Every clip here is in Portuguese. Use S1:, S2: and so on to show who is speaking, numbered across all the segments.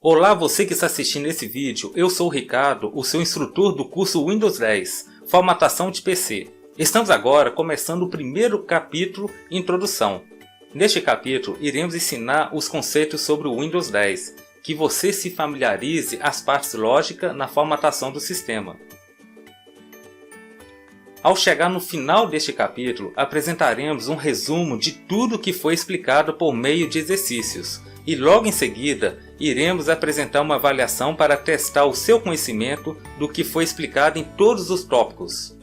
S1: Olá, você que está assistindo esse vídeo, eu sou o Ricardo, o seu instrutor do curso Windows 10, Formatação de PC. Estamos agora começando o primeiro capítulo, Introdução. Neste capítulo, iremos ensinar os conceitos sobre o Windows 10, que você se familiarize as partes lógicas na formatação do sistema. Ao chegar no final deste capítulo, apresentaremos um resumo de tudo que foi explicado por meio de exercícios. E logo em seguida, iremos apresentar uma avaliação para testar o seu conhecimento do que foi explicado em todos os tópicos.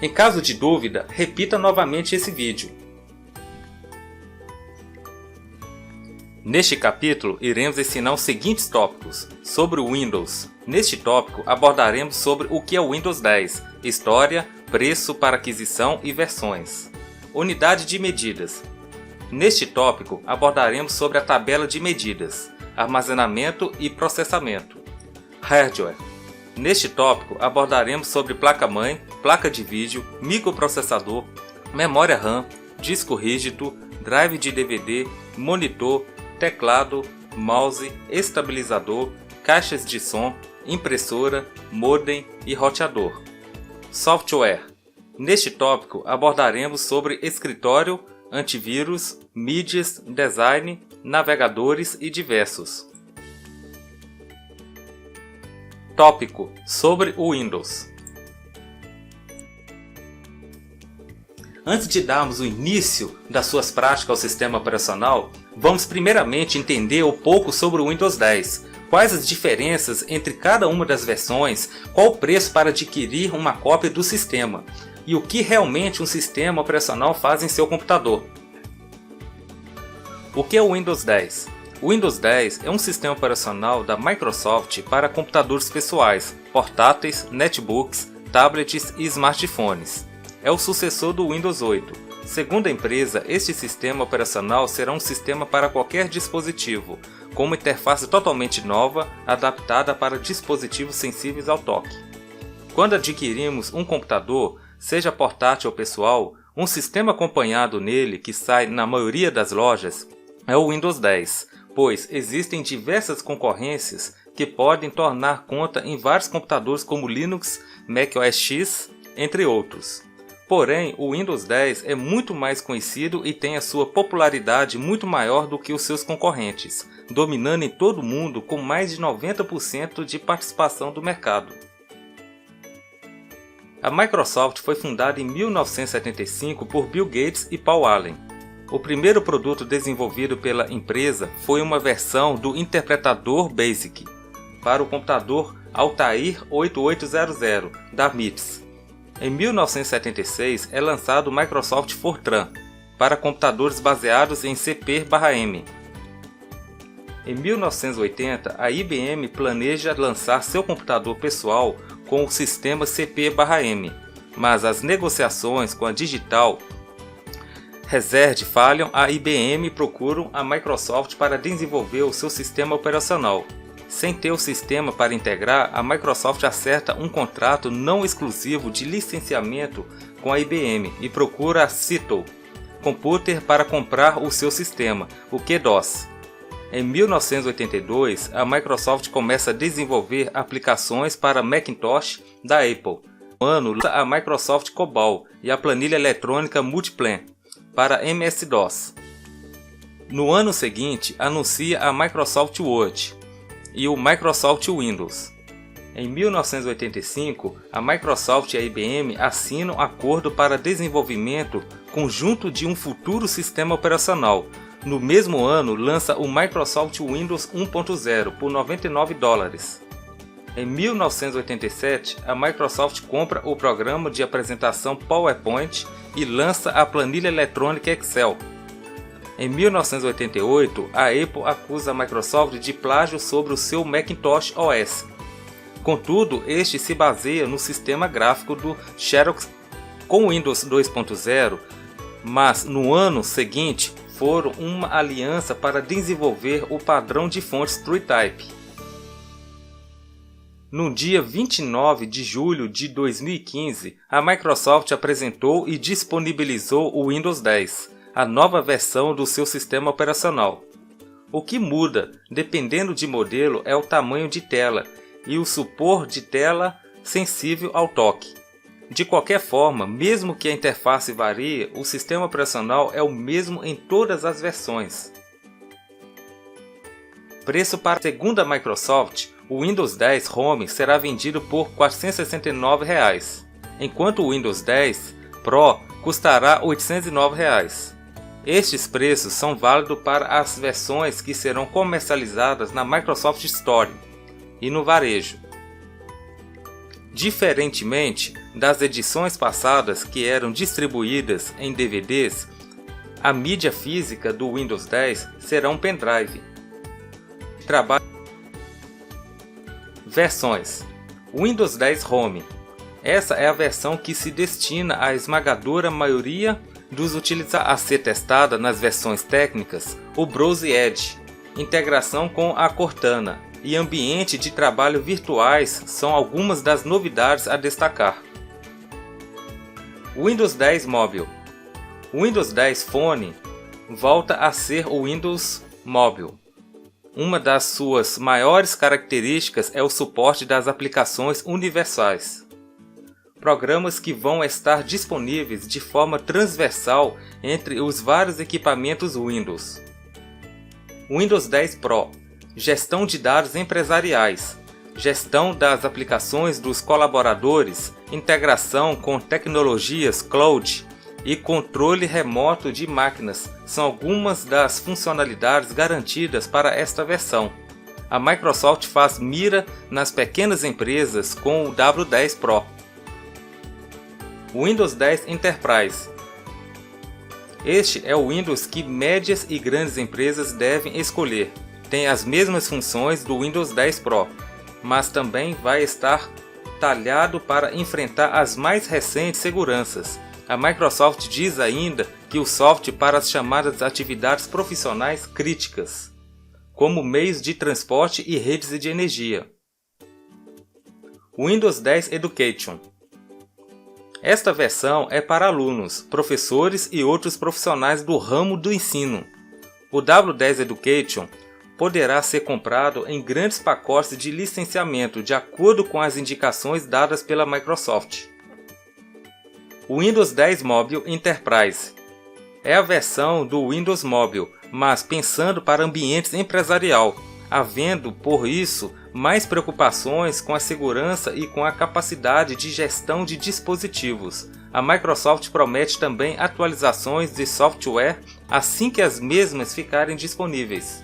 S1: Em caso de dúvida, repita novamente esse vídeo. Neste capítulo, iremos ensinar os seguintes tópicos sobre o Windows. Neste tópico, abordaremos sobre o que é o Windows 10, história, preço para aquisição e versões. Unidade de medidas. Neste tópico, abordaremos sobre a tabela de medidas, armazenamento e processamento. Hardware. Neste tópico, abordaremos sobre placa-mãe, placa de vídeo, microprocessador, memória RAM, disco rígido, drive de DVD, monitor, teclado, mouse, estabilizador, caixas de som, impressora, modem e roteador. Software. Neste tópico, abordaremos sobre escritório, antivírus, mídias, design, navegadores e diversos. Tópico sobre o Windows. Antes de darmos o início das suas práticas ao sistema operacional, vamos primeiramente entender um pouco sobre o Windows 10. Quais as diferenças entre cada uma das versões, qual o preço para adquirir uma cópia do sistema e o que realmente um sistema operacional faz em seu computador. O que é o Windows 10? O Windows 10 é um sistema operacional da Microsoft para computadores pessoais, portáteis, netbooks, tablets e smartphones. É o sucessor do Windows 8. Segundo a empresa, este sistema operacional será um sistema para qualquer dispositivo, com uma interface totalmente nova, adaptada para dispositivos sensíveis ao toque. Quando adquirimos um computador, seja portátil ou pessoal, um sistema acompanhado nele que sai na maioria das lojas é o Windows 10, pois existem diversas concorrências que podem tornar conta em vários computadores como Linux, Mac OS X, entre outros. Porém, o Windows 10 é muito mais conhecido e tem a sua popularidade muito maior do que os seus concorrentes, dominando em todo o mundo com mais de 90% de participação do mercado. A Microsoft foi fundada em 1975 por Bill Gates e Paul Allen. O primeiro produto desenvolvido pela empresa foi uma versão do interpretador BASIC para o computador Altair 8800 da MIPS. Em 1976 é lançado o Microsoft Fortran para computadores baseados em CP/M. Em 1980, a IBM planeja lançar seu computador pessoal com o sistema CP/M, mas as negociações com a Digital Research falham. A IBM procura a Microsoft para desenvolver o seu sistema operacional. Sem ter o sistema para integrar, a Microsoft acerta um contrato não exclusivo de licenciamento com a IBM e procura a Seattle Computer para comprar o seu sistema, o QDOS. Em 1982, a Microsoft começa a desenvolver aplicações para Macintosh da Apple. No ano, lança a Microsoft COBOL e a planilha eletrônica Multiplan para MS-DOS. No ano seguinte, anuncia a Microsoft Word e o Microsoft Windows. Em 1985, a Microsoft e a IBM assinam acordo para desenvolvimento conjunto de um futuro sistema operacional. No mesmo ano, lança o Microsoft Windows 1.0 por $99. Em 1987, a Microsoft compra o programa de apresentação PowerPoint e lança a planilha eletrônica Excel. Em 1988, a Apple acusa a Microsoft de plágio sobre o seu Macintosh OS. Contudo, este se baseia no sistema gráfico do Xerox com o Windows 2.0, mas no ano seguinte foram uma aliança para desenvolver o padrão de fontes TrueType. No dia 29 de julho de 2015, a Microsoft apresentou e disponibilizou o Windows 10, a nova versão do seu sistema operacional. O que muda, dependendo de modelo, é o tamanho de tela e o suporte de tela sensível ao toque. De qualquer forma, mesmo que a interface varie, o sistema operacional é o mesmo em todas as versões. Preço para segundo a Microsoft, o Windows 10 Home será vendido por R$ 469, enquanto o Windows 10 Pro custará R$ 809. Estes preços são válidos para as versões que serão comercializadas na Microsoft Store e no varejo. Diferentemente das edições passadas que eram distribuídas em DVDs, a mídia física do Windows 10 será um pendrive. Versões: Windows 10 Home. Essa é a versão que se destina à esmagadora maioria dos utilizadores a ser testada nas versões técnicas. O Browse Edge, integração com a Cortana e ambiente de trabalho virtuais são algumas das novidades a destacar. Windows 10 Mobile. O Windows 10 Phone volta a ser o Windows Mobile. Uma das suas maiores características é o suporte das aplicações universais. Programas que vão estar disponíveis de forma transversal entre os vários equipamentos Windows. Windows 10 Pro. Gestão de dados empresariais, gestão das aplicações dos colaboradores, integração com tecnologias cloud e controle remoto de máquinas são algumas das funcionalidades garantidas para esta versão. A Microsoft faz mira nas pequenas empresas com o W10 Pro. Windows 10 Enterprise. Este é o Windows que médias e grandes empresas devem escolher. Tem as mesmas funções do Windows 10 Pro, mas também vai estar talhado para enfrentar as mais recentes seguranças. A Microsoft diz ainda que o software para as chamadas atividades profissionais críticas, como meios de transporte e redes de energia. Windows 10 Education. Esta versão é para alunos, professores e outros profissionais do ramo do ensino. O W10 Education poderá ser comprado em grandes pacotes de licenciamento de acordo com as indicações dadas pela Microsoft. O Windows 10 Mobile Enterprise é a versão do Windows Mobile, mas pensando para ambientes empresarial, havendo, por isso, mais preocupações com a segurança e com a capacidade de gestão de dispositivos. A Microsoft promete também atualizações de software assim que as mesmas ficarem disponíveis.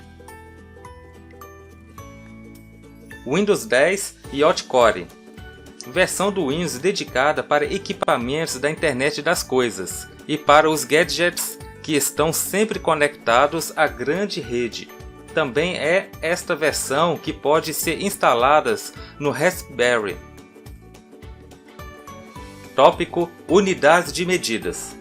S1: Windows 10 e Hotcore. Versão do Windows dedicada para equipamentos da internet das coisas e para os gadgets que estão sempre conectados à grande rede. Também é esta versão que pode ser instalada no Raspberry. Tópico: unidades de medidas.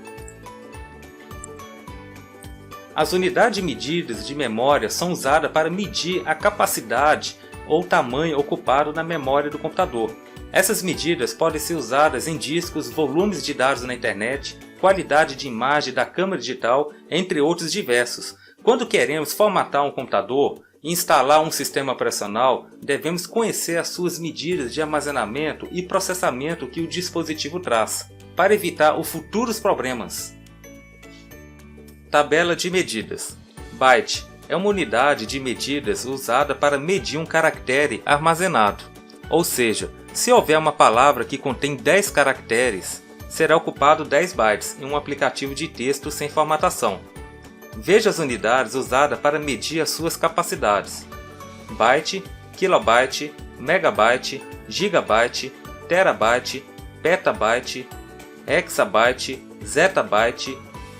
S1: As unidades de medidas de memória são usadas para medir a capacidade ou tamanho ocupado na memória do computador. Essas medidas podem ser usadas em discos, volumes de dados na internet, qualidade de imagem da câmera digital, entre outros diversos. Quando queremos formatar um computador e instalar um sistema operacional, devemos conhecer as suas medidas de armazenamento e processamento que o dispositivo traz, para evitar os futuros problemas. Tabela de medidas. Byte é uma unidade de medidas usada para medir um caractere armazenado. Ou seja, se houver uma palavra que contém 10 caracteres, será ocupado 10 bytes em um aplicativo de texto sem formatação. Veja as unidades usadas para medir as suas capacidades: byte, kilobyte, megabyte, gigabyte, terabyte, petabyte, hexabyte, zettabyte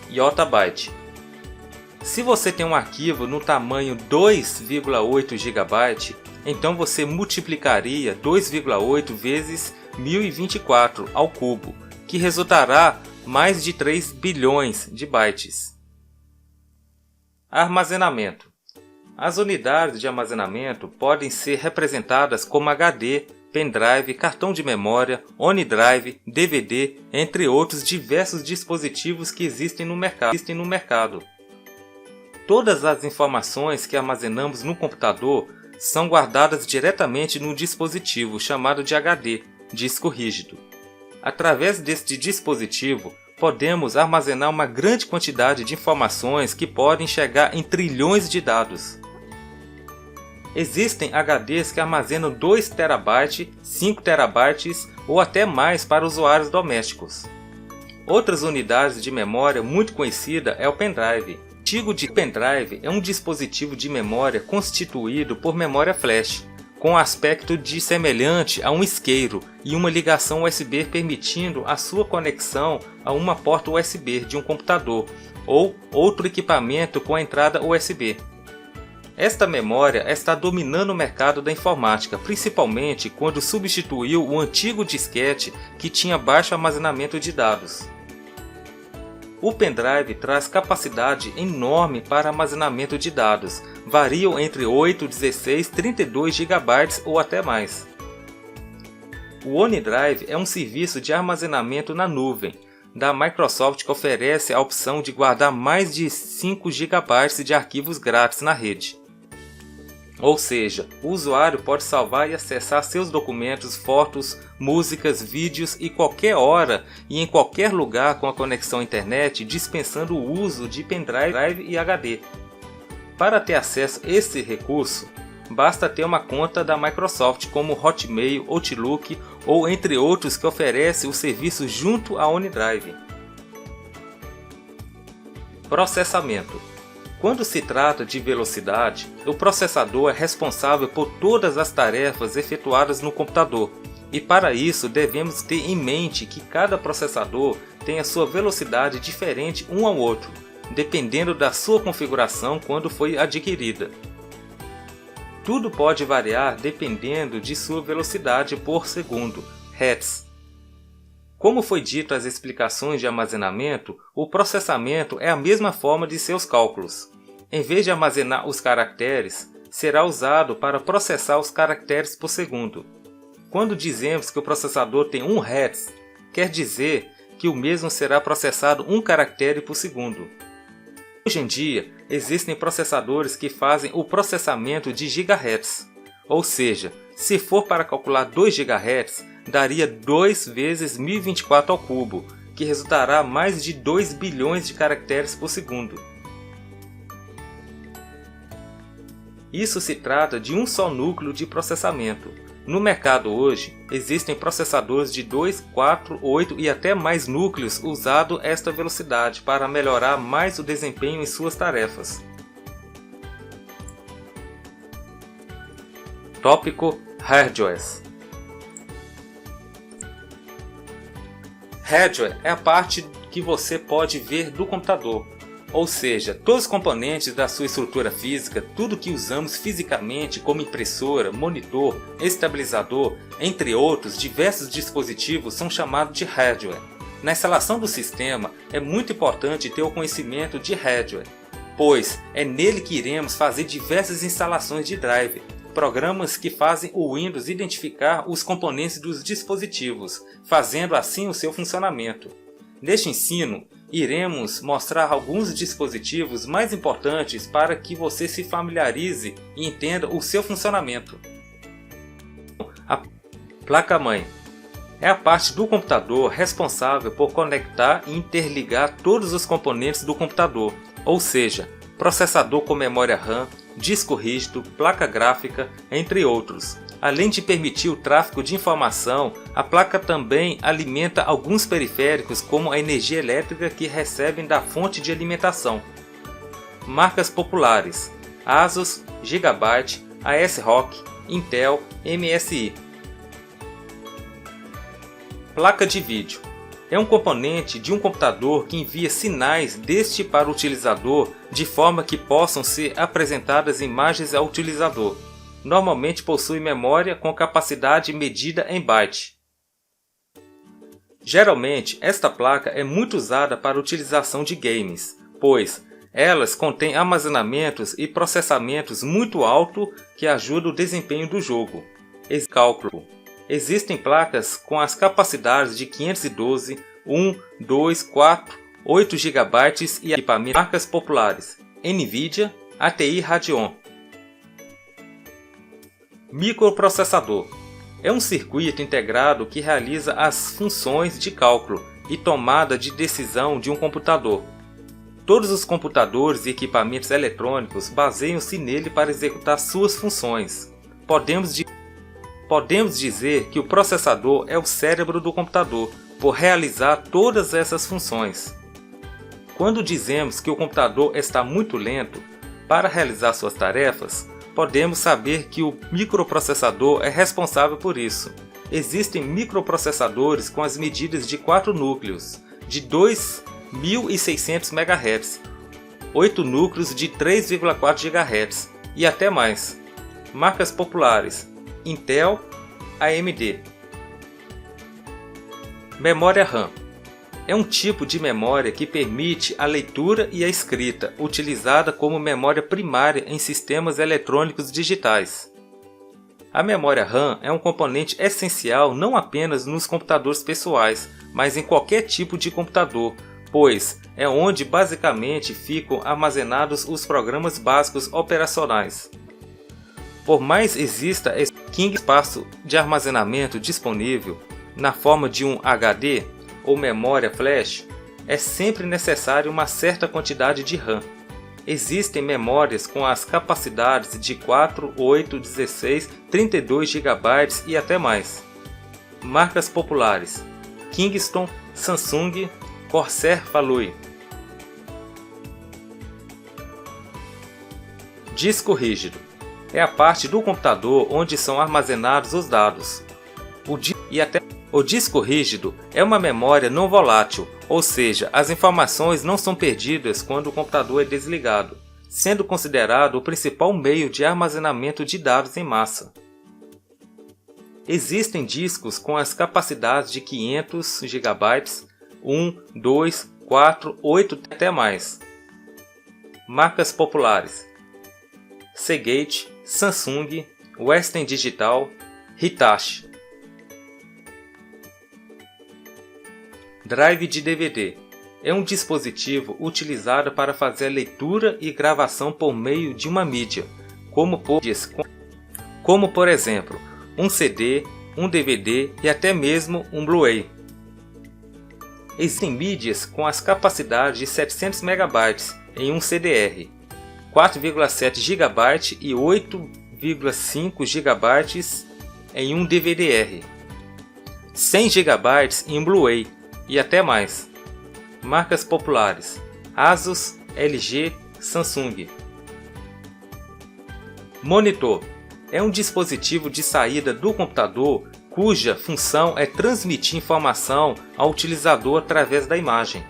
S1: e yottabyte. Se você tem um arquivo no tamanho 2,8 GB, então você multiplicaria 2,8 vezes 1024 ao cubo, que resultará mais de 3 bilhões de bytes. Armazenamento. As unidades de armazenamento podem ser representadas como HD, pendrive, cartão de memória, OneDrive, DVD, entre outros diversos dispositivos que existem no mercado. Todas as informações que armazenamos no computador são guardadas diretamente num dispositivo chamado de HD, disco rígido. Através deste dispositivo, podemos armazenar uma grande quantidade de informações que podem chegar em trilhões de dados. Existem HDs que armazenam 2 TB, 5 TB ou até mais para usuários domésticos. Outras unidades de memória muito conhecida é o pendrive. O antigo de pendrive é um dispositivo de memória constituído por memória flash, com aspecto semelhante a um isqueiro e uma ligação USB permitindo a sua conexão a uma porta USB de um computador ou outro equipamento com a entrada USB. Esta memória está dominando o mercado da informática, principalmente quando substituiu o antigo disquete que tinha baixo armazenamento de dados. O pendrive traz capacidade enorme para armazenamento de dados, variam entre 8, 16, 32 GB ou até mais. O OneDrive é um serviço de armazenamento na nuvem da Microsoft que oferece a opção de guardar mais de 5 GB de arquivos grátis na rede. Ou seja, o usuário pode salvar e acessar seus documentos, fotos, músicas, vídeos e qualquer hora e em qualquer lugar com a conexão à internet, dispensando o uso de pendrive e HD. Para ter acesso a esse recurso, basta ter uma conta da Microsoft como Hotmail, Outlook ou entre outros que oferece o serviço junto ao OneDrive. Processamento. Quando se trata de velocidade, o processador é responsável por todas as tarefas efetuadas no computador, e para isso devemos ter em mente que cada processador tem a sua velocidade diferente um ao outro, dependendo da sua configuração quando foi adquirida. Tudo pode variar dependendo de sua velocidade por segundo, Hz. Como foi dito nas explicações de armazenamento, o processamento é a mesma forma de seus cálculos. Em vez de armazenar os caracteres, será usado para processar os caracteres por segundo. Quando dizemos que o processador tem 1 Hz, quer dizer que o mesmo será processado 1 caractere por segundo. Hoje em dia, existem processadores que fazem o processamento de GHz, ou seja, se for para calcular 2 GHz, daria 2 vezes 1024 ao cubo, que resultará mais de 2 bilhões de caracteres por segundo. Isso se trata de um só núcleo de processamento. No mercado hoje, existem processadores de 2, 4, 8 e até mais núcleos usando esta velocidade para melhorar mais o desempenho em suas tarefas. Tópico: Hardware. Hardware é a parte que você pode ver do computador, ou seja, todos os componentes da sua estrutura física, tudo que usamos fisicamente como impressora, monitor, estabilizador, entre outros diversos dispositivos são chamados de hardware. Na instalação do sistema é muito importante ter o conhecimento de hardware, pois é nele que iremos fazer diversas instalações de drive, programas que fazem o Windows identificar os componentes dos dispositivos, fazendo assim o seu funcionamento. Neste ensino, iremos mostrar alguns dispositivos mais importantes para que você se familiarize e entenda o seu funcionamento. A placa-mãe é a parte do computador responsável por conectar e interligar todos os componentes do computador, ou seja, processador com memória RAM, disco rígido, placa gráfica, entre outros. Além de permitir o tráfego de informação, a placa também alimenta alguns periféricos como a energia elétrica que recebem da fonte de alimentação. Marcas populares: Asus, Gigabyte, ASRock, Intel, MSI. Placa de vídeo é um componente de um computador que envia sinais deste para o utilizador de forma que possam ser apresentadas imagens ao utilizador. Normalmente possui memória com capacidade medida em byte. Geralmente, esta placa é muito usada para utilização de games, pois elas contêm armazenamentos e processamentos muito alto que ajudam o desempenho do jogo. Cálculo. Existem placas com as capacidades de 512, 1, 2, 4, 8 GB e equipamentos. Marcas populares: NVIDIA, ATI Radeon. Microprocessador é um circuito integrado que realiza as funções de cálculo e tomada de decisão de um computador. Todos os computadores e equipamentos eletrônicos baseiam-se nele para executar suas funções. Podemos dizer que o processador é o cérebro do computador, por realizar todas essas funções. Quando dizemos que o computador está muito lento para realizar suas tarefas, podemos saber que o microprocessador é responsável por isso. Existem microprocessadores com as medidas de 4 núcleos, de 2.600 MHz, 8 núcleos de 3,4 GHz e até mais. Marcas populares: Intel, AMD. Memória RAM é um tipo de memória que permite a leitura e a escrita, utilizada como memória primária em sistemas eletrônicos digitais. A memória RAM é um componente essencial não apenas nos computadores pessoais, mas em qualquer tipo de computador, pois é onde basicamente ficam armazenados os programas básicos operacionais. Por mais exista espaço de armazenamento disponível na forma de um HD ou memória flash, é sempre necessário uma certa quantidade de RAM. Existem memórias com as capacidades de 4, 8, 16, 32 GB e até mais. Marcas populares: Kingston, Samsung, Corsair Falui. Disco rígido é a parte do computador onde são armazenados os dados. O disco rígido é uma memória não volátil, ou seja, as informações não são perdidas quando o computador é desligado, sendo considerado o principal meio de armazenamento de dados em massa. Existem discos com as capacidades de 500 GB, 1, 2, 4, 8 até mais. Marcas populares: Seagate, Samsung, Western Digital, Hitachi. Drive de DVD é um dispositivo utilizado para fazer a leitura e gravação por meio de uma mídia, como por exemplo, um CD, um DVD e até mesmo um Blu-ray. Existem mídias com as capacidades de 700 MB em um CDR, 4,7 GB e 8,5 GB em um DVD-R, 100 GB em um Blu-ray e até mais. Marcas populares: Asus, LG, Samsung. Monitor é um dispositivo de saída do computador cuja função é transmitir informação ao utilizador através da imagem.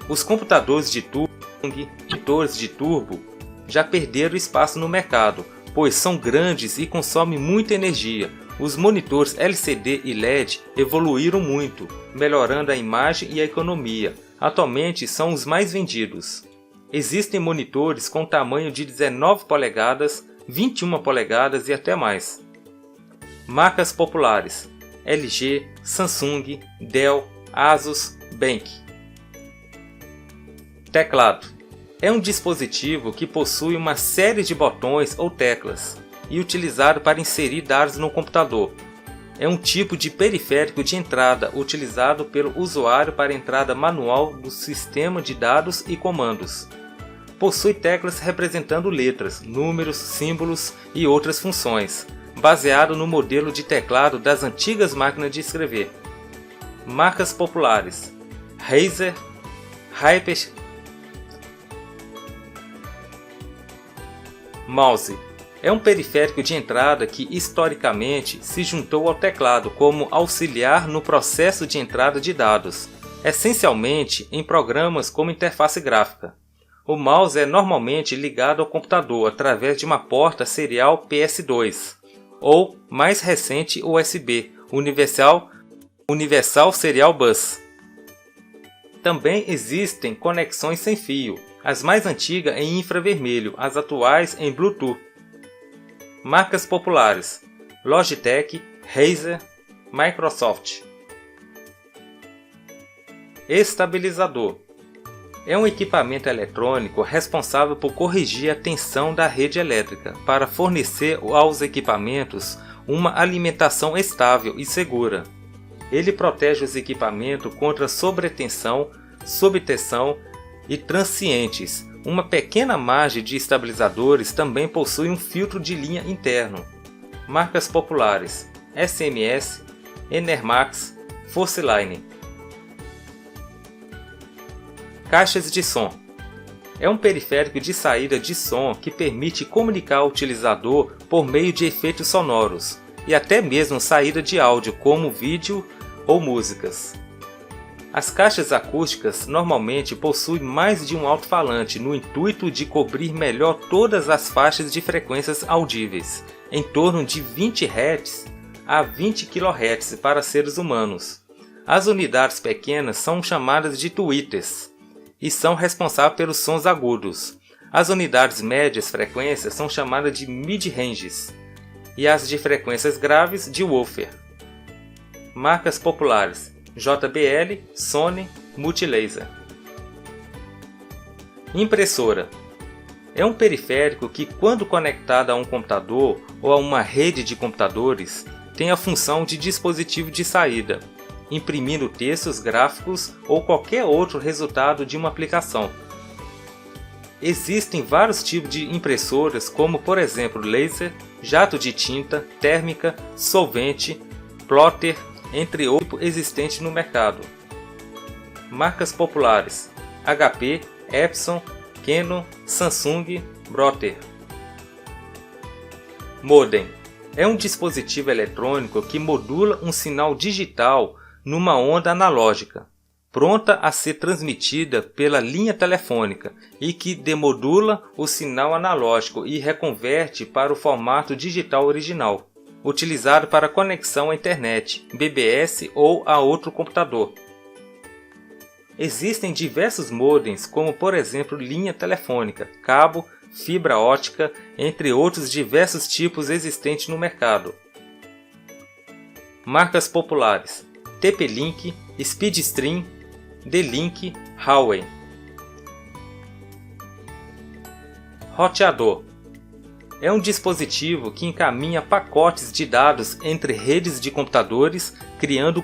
S1: Os computadores de tubo, monitores de turbo, já perderam espaço no mercado, pois são grandes e consomem muita energia. Os monitores LCD e LED evoluíram muito, melhorando a imagem e a economia. Atualmente são os mais vendidos. Existem monitores com tamanho de 19 polegadas, 21 polegadas e até mais. Marcas populares: LG, Samsung, Dell, Asus, Bank. Teclado é um dispositivo que possui uma série de botões ou teclas e utilizado para inserir dados no computador. É um tipo de periférico de entrada utilizado pelo usuário para entrada manual do sistema de dados e comandos. Possui teclas representando letras, números, símbolos e outras funções, baseado no modelo de teclado das antigas máquinas de escrever. Marcas populares: Razer, Hyper. Mouse é um periférico de entrada que historicamente se juntou ao teclado como auxiliar no processo de entrada de dados, essencialmente em programas como interface gráfica. O mouse é normalmente ligado ao computador através de uma porta serial PS2 ou, mais recente, USB, Universal Serial Bus. Também existem conexões sem fio, as mais antigas em infravermelho, as atuais em Bluetooth. Marcas populares: Logitech, Razer, Microsoft. Estabilizador É um equipamento eletrônico responsável por corrigir a tensão da rede elétrica para fornecer aos equipamentos uma alimentação estável e segura. Ele protege os equipamentos contra sobretensão, subtensão e transientes. Uma pequena margem de estabilizadores também possui um filtro de linha interno. Marcas populares: SMS, Enermax, Forceline. Caixas de som. É um periférico de saída de som que permite comunicar ao utilizador por meio de efeitos sonoros e até mesmo saída de áudio como vídeo ou músicas. As caixas acústicas normalmente possuem mais de um alto-falante no intuito de cobrir melhor todas as faixas de frequências audíveis, em torno de 20 Hz a 20 kHz para seres humanos. As unidades pequenas são chamadas de tweeters e são responsáveis pelos sons agudos. As unidades médias frequências são chamadas de mid-ranges e as de frequências graves de woofer. Marcas populares: JBL, Sony, Multilaser. Impressora. É um periférico que, quando conectado a um computador ou a uma rede de computadores, tem a função de dispositivo de saída, imprimindo textos, gráficos ou qualquer outro resultado de uma aplicação. Existem vários tipos de impressoras, como por exemplo laser, jato de tinta, térmica, solvente, plotter, entre outros existentes no mercado. Marcas populares: HP, Epson, Canon, Samsung, Brother. Modem. É um dispositivo eletrônico que modula um sinal digital numa onda analógica, pronta a ser transmitida pela linha telefônica e que demodula o sinal analógico e reconverte para o formato digital original, utilizado para conexão à internet, BBS ou a outro computador. Existem diversos modems, como por exemplo linha telefônica, cabo, fibra ótica, entre outros diversos tipos existentes no mercado. Marcas populares: TP-Link, Speedstream, D-Link, Huawei. Roteador. É um dispositivo que encaminha pacotes de dados entre redes de computadores, criando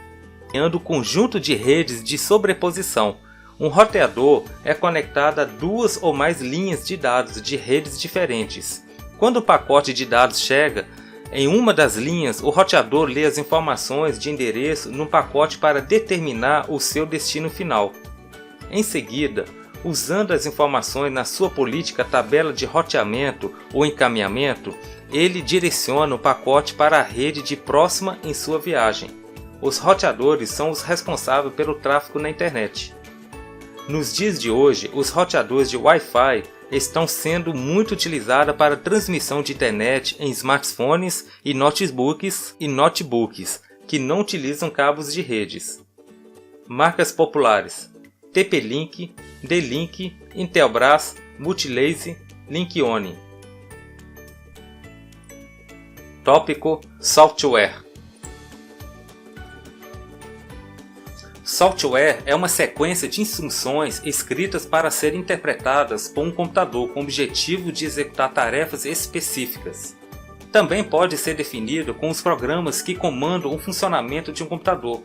S1: conjunto de redes de sobreposição. Um roteador é conectado a duas ou mais linhas de dados de redes diferentes. Quando o pacote de dados chega em uma das linhas, o roteador lê as informações de endereço no pacote para determinar o seu destino final. Em seguida, usando as informações na sua política tabela de roteamento ou encaminhamento, ele direciona o pacote para a rede de próxima em sua viagem. Os roteadores são os responsáveis pelo tráfego na internet. Nos dias de hoje, os roteadores de Wi-Fi estão sendo muito utilizados para transmissão de internet em smartphones e notebooks que não utilizam cabos de redes. Marcas populares: TP-Link, D-Link, Intelbras, Multilaser, Linkione. Tópico: Software. Software é uma sequência de instruções escritas para serem interpretadas por um computador com o objetivo de executar tarefas específicas. Também pode ser definido com os programas que comandam o funcionamento de um computador.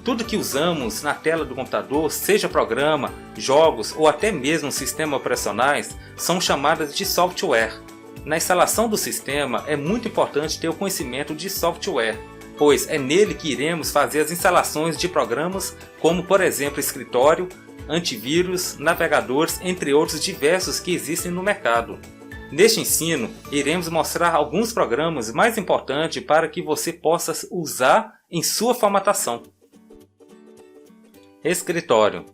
S1: Tudo que usamos na tela do computador, seja programa, jogos ou até mesmo sistemas operacionais, são chamadas de software. Na instalação do sistema é muito importante ter o conhecimento de software, pois é nele que iremos fazer as instalações de programas como, por exemplo, escritório, antivírus, navegadores, entre outros diversos que existem no mercado. Neste ensino, iremos mostrar alguns programas mais importantes para que você possa usar em sua formatação. Escritório.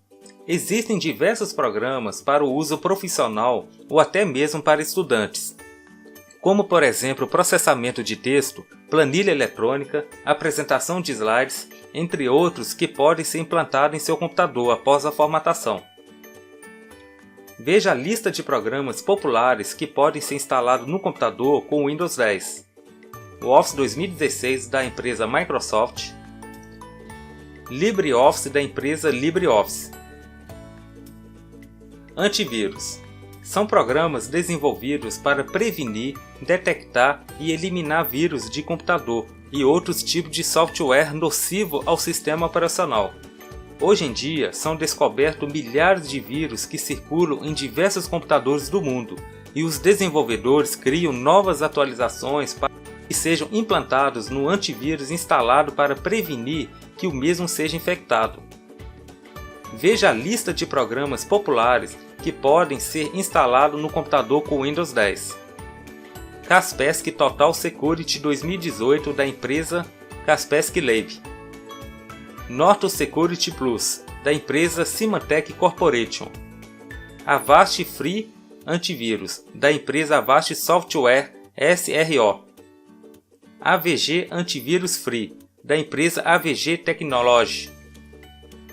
S1: Existem diversos programas para o uso profissional ou até mesmo para estudantes, como por exemplo processamento de texto, planilha eletrônica, apresentação de slides, entre outros que podem ser implantados em seu computador após a formatação. Veja a lista de programas populares que podem ser instalados no computador com o Windows 10. O Office 2016 da empresa Microsoft, LibreOffice da empresa LibreOffice, Antivírus. São programas desenvolvidos para prevenir, detectar e eliminar vírus de computador e outros tipos de software nocivo ao sistema operacional. Hoje em dia, são descobertos milhares de vírus que circulam em diversos computadores do mundo, e os desenvolvedores criam novas atualizações para que sejam implantados no antivírus instalado para prevenir que o mesmo seja infectado. Veja a lista de programas populares que podem ser instalados no computador com Windows 10. Kaspersky Total Security 2018 da empresa Kaspersky Lab. Norton Security Plus da empresa Symantec Corporation. Avast Free Antivírus da empresa Avast Software SRO. AVG Antivírus Free da empresa AVG Technology.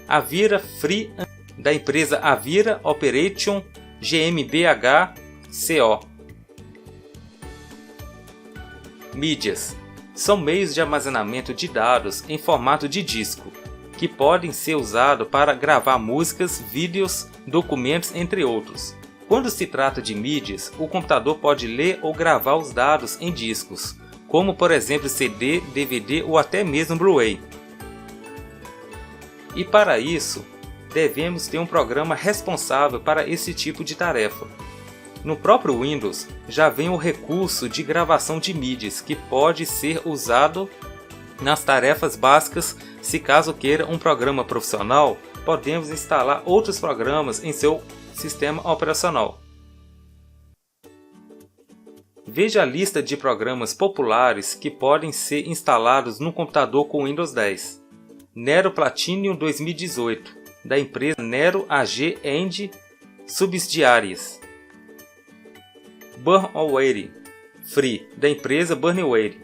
S1: Avira Free da empresa Avira Operation GmbH CO. Mídias. São meios de armazenamento de dados em formato de disco, que podem ser usados para gravar músicas, vídeos, documentos, entre outros. Quando se trata de mídias, o computador pode ler ou gravar os dados em discos, como por exemplo CD, DVD ou até mesmo Blu-ray. E para isso, devemos ter um programa responsável para esse tipo de tarefa. No próprio Windows, já vem o recurso de gravação de mídias, que pode ser usado nas tarefas básicas. Se caso queira um programa profissional, podemos instalar outros programas em seu sistema operacional. Veja a lista de programas populares que podem ser instalados no computador com Windows 10. Nero Platinum 2018, da empresa Nero AG and Subsidiárias. Burnware Free, da empresa Burnware.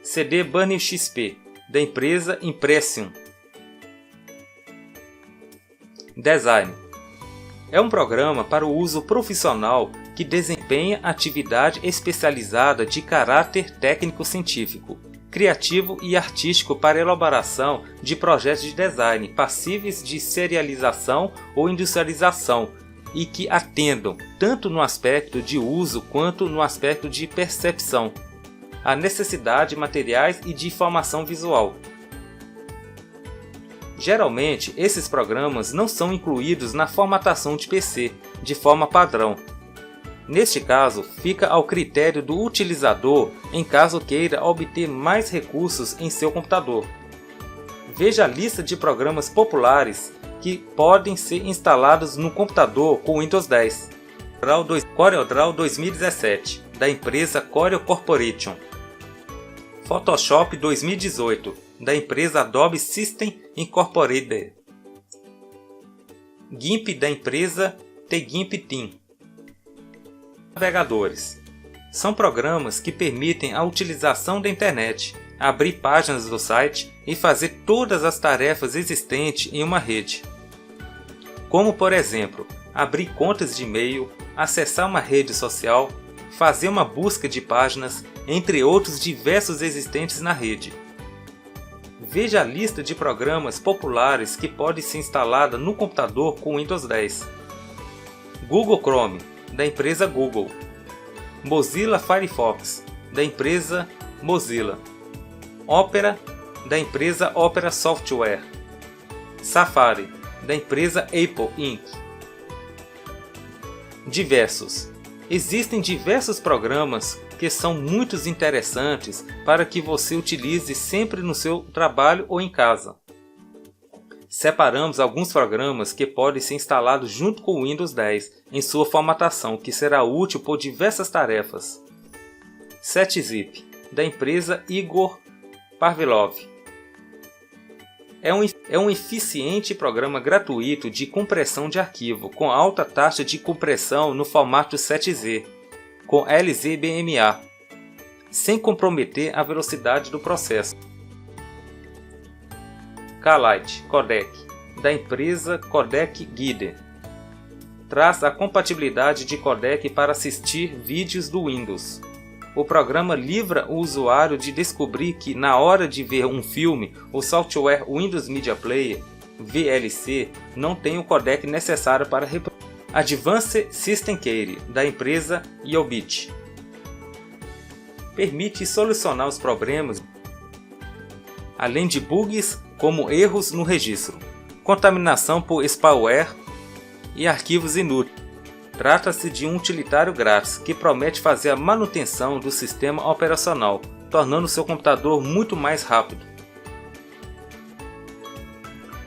S1: CD Burn XP, da empresa Impression. Design. É um programa para o uso profissional que desempenha atividade especializada de caráter técnico-científico, criativo e artístico para elaboração de projetos de design passíveis de serialização ou industrialização e que atendam, tanto no aspecto de uso quanto no aspecto de percepção, a necessidade de materiais e de informação visual. Geralmente, esses programas não são incluídos na formatação de PC, de forma padrão. Neste caso, fica ao critério do utilizador em caso queira obter mais recursos em seu computador. Veja a lista de programas populares que podem ser instalados no computador com Windows 10. CorelDRAW 2017, da empresa Corel Corporation. Photoshop 2018, da empresa Adobe System Incorporated. GIMP, da empresa TGIMP Team. Navegadores. São programas que permitem a utilização da internet, abrir páginas do site e fazer todas as tarefas existentes em uma rede. Como por exemplo, abrir contas de e-mail, acessar uma rede social, fazer uma busca de páginas, entre outros diversos existentes na rede. Veja a lista de programas populares que podem ser instalados no computador com Windows 10. Google Chrome, da empresa Google. Mozilla Firefox, da empresa Mozilla. Opera, da empresa Opera Software. Safari, da empresa Apple Inc. Diversos. Existem diversos programas que são muito interessantes para que você utilize sempre no seu trabalho ou em casa. Separamos alguns programas que podem ser instalados junto com o Windows 10 em sua formatação, que será útil por diversas tarefas. 7-Zip, da empresa Igor Parvelov. É um eficiente programa gratuito de compressão de arquivo com alta taxa de compressão no formato 7Z, com LZBMA, sem comprometer a velocidade do processo. K-Lite Codec, da empresa Codec Guide. Traz a compatibilidade de codec para assistir vídeos do Windows. O programa livra o usuário de descobrir que, na hora de ver um filme, o software Windows Media Player, VLC, não tem o codec necessário para reproduzir. Advanced System Care, da empresa Yobit. Permite solucionar os problemas, além de bugs como erros no registro, contaminação por spyware e arquivos inúteis. Trata-se de um utilitário grátis que promete fazer a manutenção do sistema operacional, tornando seu computador muito mais rápido.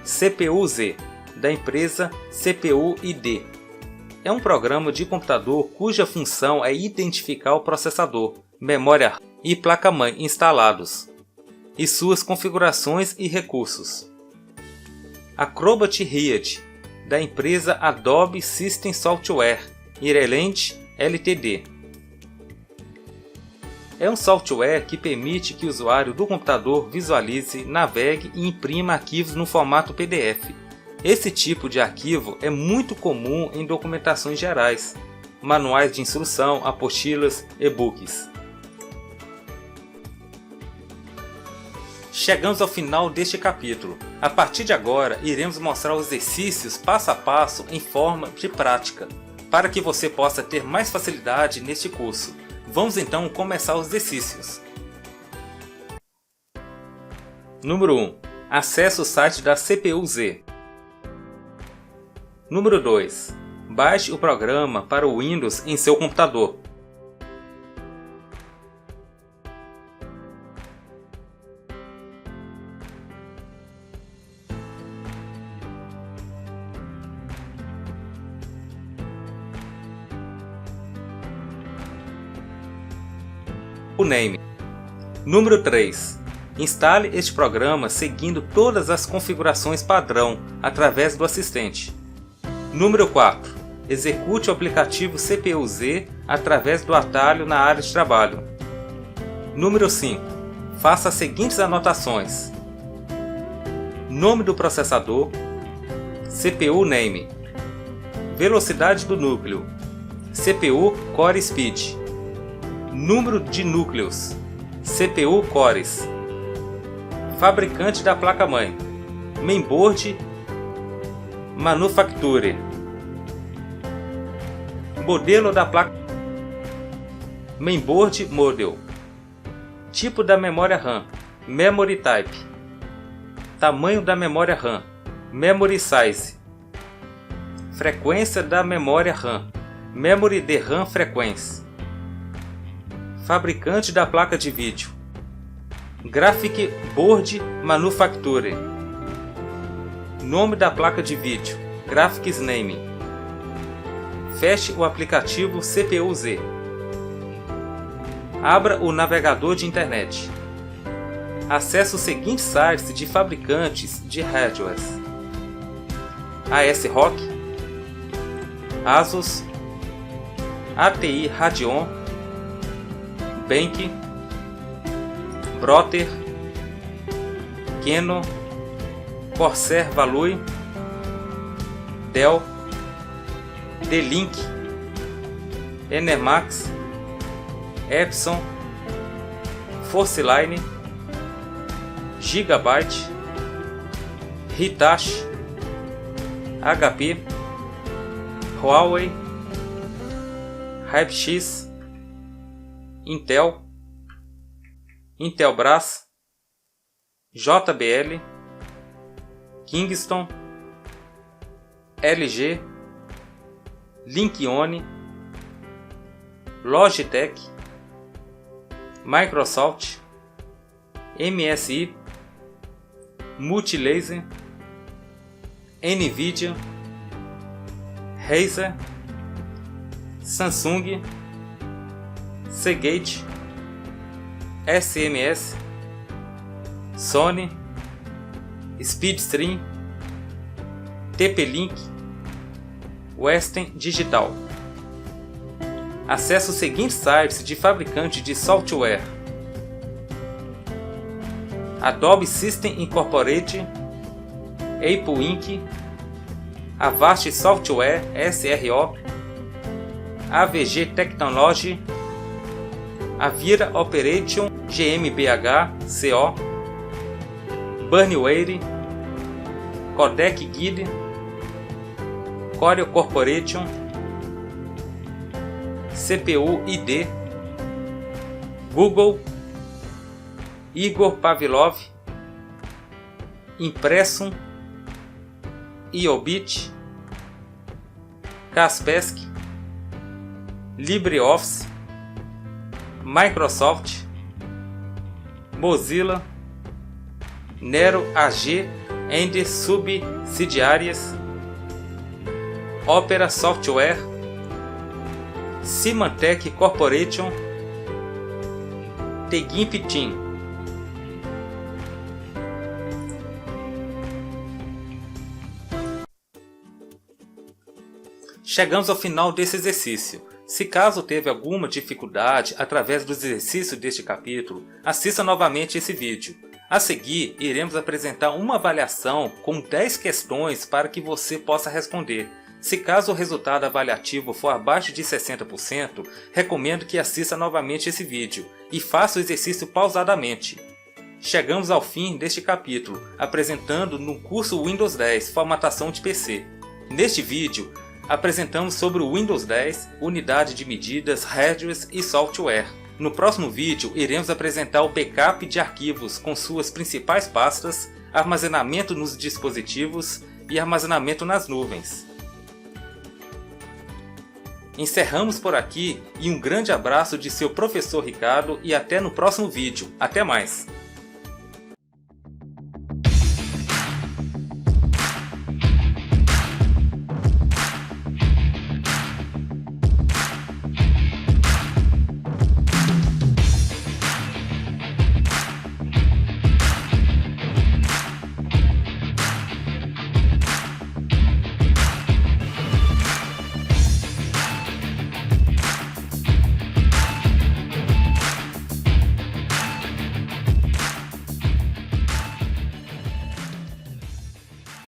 S1: CPU-Z, da empresa CPU-ID. É um programa de computador cuja função é identificar o processador, memória e placa-mãe instalados, e suas configurações e recursos. Acrobat Reader, da empresa Adobe System Software Ireland Ltd. É um software que permite que o usuário do computador visualize, navegue e imprima arquivos no formato PDF. Esse tipo de arquivo é muito comum em documentações gerais, manuais de instrução, apostilas, e-books. Chegamos ao final deste capítulo. A partir de agora, iremos mostrar os exercícios passo a passo em forma de prática, para que você possa ter mais facilidade neste curso. Vamos então começar os exercícios. Número 1. Acesse o site da CPU-Z. Número 2. Baixe o programa para o Windows em seu computador. O name. Número 3. Instale este programa seguindo todas as configurações padrão através do assistente. Número 4. Execute o aplicativo CPU-Z através do atalho na área de trabalho. Número 5. Faça as seguintes anotações: nome do processador, CPU name, velocidade do núcleo, CPU Core Speed, número de núcleos, CPU cores, fabricante da placa-mãe, mainboard, manufacturer, modelo da placa, mainboard model, tipo da memória RAM, memory type, tamanho da memória RAM, memory size, frequência da memória RAM, memory DRAM frequency, fabricante da placa de vídeo, graphic board manufacturer, nome da placa de vídeo, graphics name. Feche o aplicativo CPU-Z. Abra o navegador de internet. Acesse os seguintes sites de fabricantes de hardware: ASRock, Asus, ATI Radeon, Bank, Brother, Canon, Corsair Value, Dell, D-Link, Enermax, Epson, Forceline, Gigabyte, Hitachi, HP, Huawei, HyperX, Intel, Intelbras, JBL, Kingston, LG, Linkione, Logitech, Microsoft, MSI, Multilaser, Nvidia, Razer, Samsung, Seagate, SMS, Sony, Speedstream, TP-Link, Western Digital. Acesse os seguintes sites de fabricantes de software: Adobe System Incorporated, Apple Inc., Avast Software SRO, AVG Technology, Avira Operation GmbH CO, Burnware, Codec Guide, Corel Corporation, CPU ID, Google, Igor Pavlov, Impressum, IOBIT, Kaspersky, LibreOffice, Microsoft, Mozilla, Nero AG and subsidiárias, Opera Software, Symantec Corporation, The GIMP Team. Chegamos ao final desse exercício. Se caso teve alguma dificuldade através dos exercícios deste capítulo, assista novamente esse vídeo. A seguir, iremos apresentar uma avaliação com 10 questões para que você possa responder. Se caso o resultado avaliativo for abaixo de 60%, recomendo que assista novamente esse vídeo e faça o exercício pausadamente. Chegamos ao fim deste capítulo, apresentando no curso Windows 10 Formatação de PC. Neste vídeo, apresentamos sobre o Windows 10, unidade de medidas, hardware e software. No próximo vídeo, iremos apresentar o backup de arquivos com suas principais pastas, armazenamento nos dispositivos e armazenamento nas nuvens. Encerramos por aqui e um grande abraço de seu professor Ricardo e até no próximo vídeo. Até mais!